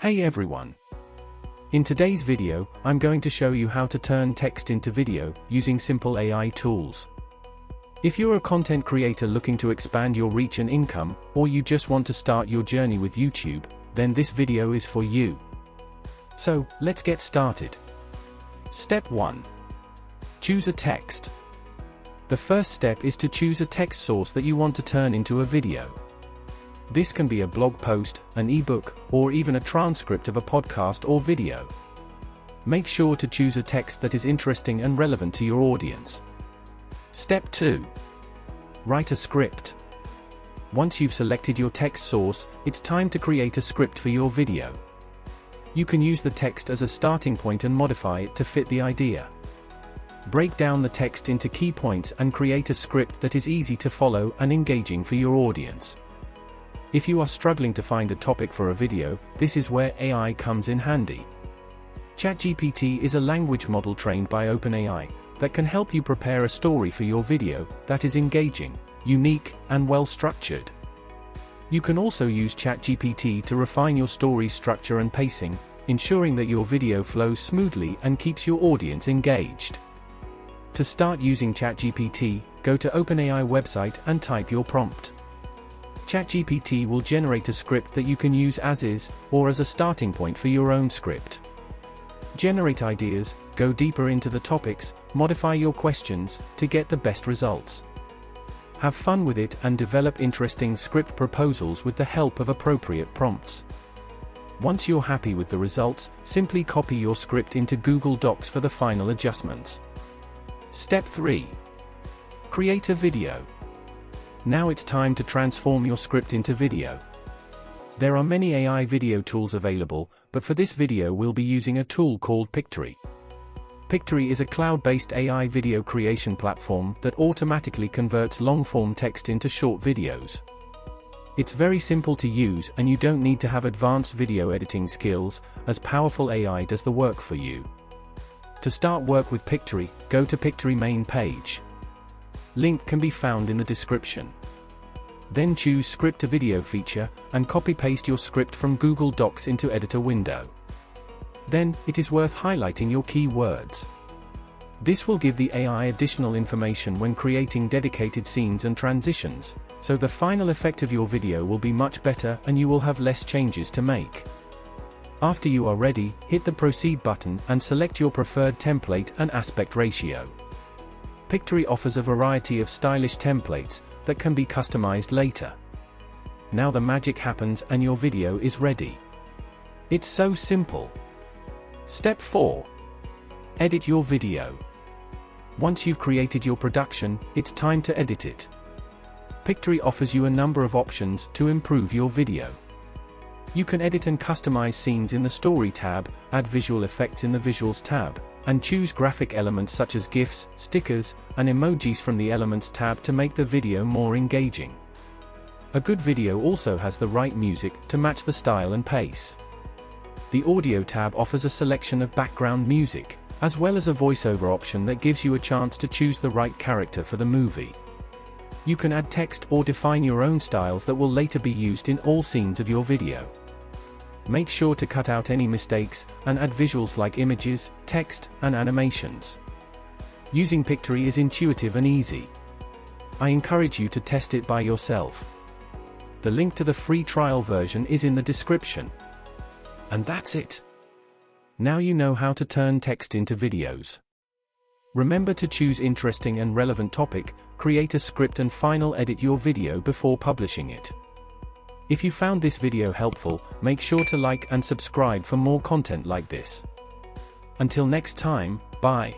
Hey everyone! In today's video, I'm going to show you how to turn text into video using simple AI tools. If you're a content creator looking to expand your reach and income, or you just want to start your journey with YouTube, then this video is for you. So, let's get started. Step 1. Choose a text. The first step is to choose a text source that you want to turn into a video. This can be a blog post, an ebook, or even a transcript of a podcast or video. Make sure to choose a text that is interesting and relevant to your audience. Step 2. Write a script. Once you've selected your text source, it's time to create a script for your video. You can use the text as a starting point and modify it to fit the idea. Break down the text into key points and create a script that is easy to follow and engaging for your audience. If you are struggling to find a topic for a video, this is where AI comes in handy. ChatGPT is a language model trained by OpenAI that can help you prepare a story for your video that is engaging, unique, and well-structured. You can also use ChatGPT to refine your story's structure and pacing, ensuring that your video flows smoothly and keeps your audience engaged. To start using ChatGPT, go to OpenAI website and type your prompt. ChatGPT will generate a script that you can use as is, or as a starting point for your own script. Generate ideas, go deeper into the topics, modify your questions, to get the best results. Have fun with it and develop interesting script proposals with the help of appropriate prompts. Once you're happy with the results, simply copy your script into Google Docs for the final adjustments. Step 3. Create a video. Now it's time to transform your script into video. There are many AI video tools available, but for this video we'll be using a tool called Pictory. Pictory is a cloud-based AI video creation platform that automatically converts long-form text into short videos. It's very simple to use and you don't need to have advanced video editing skills, as powerful AI does the work for you. To start work with Pictory, go to Pictory main page. Link can be found in the description. Then choose Script to Video feature, and copy-paste your script from Google Docs into Editor window. Then, it is worth highlighting your keywords. This will give the AI additional information when creating dedicated scenes and transitions, so the final effect of your video will be much better and you will have less changes to make. After you are ready, hit the Proceed button and select your preferred template and aspect ratio. Pictory offers a variety of stylish templates that can be customized later. Now the magic happens and your video is ready. It's so simple. Step 4. Edit your video. Once you've created your production, it's time to edit it. Pictory offers you a number of options to improve your video. You can edit and customize scenes in the Story tab, add visual effects in the Visuals tab, and choose graphic elements such as GIFs, stickers, and emojis from the Elements tab to make the video more engaging. A good video also has the right music to match the style and pace. The Audio tab offers a selection of background music, as well as a voiceover option that gives you a chance to choose the right character for the movie. You can add text or define your own styles that will later be used in all scenes of your video. Make sure to cut out any mistakes, and add visuals like images, text, and animations. Using Pictory is intuitive and easy. I encourage you to test it by yourself. The link to the free trial version is in the description. And that's it. Now you know how to turn text into videos. Remember to choose interesting and relevant topic, create a script and final edit your video before publishing it. If you found this video helpful, make sure to like and subscribe for more content like this. Until next time, bye.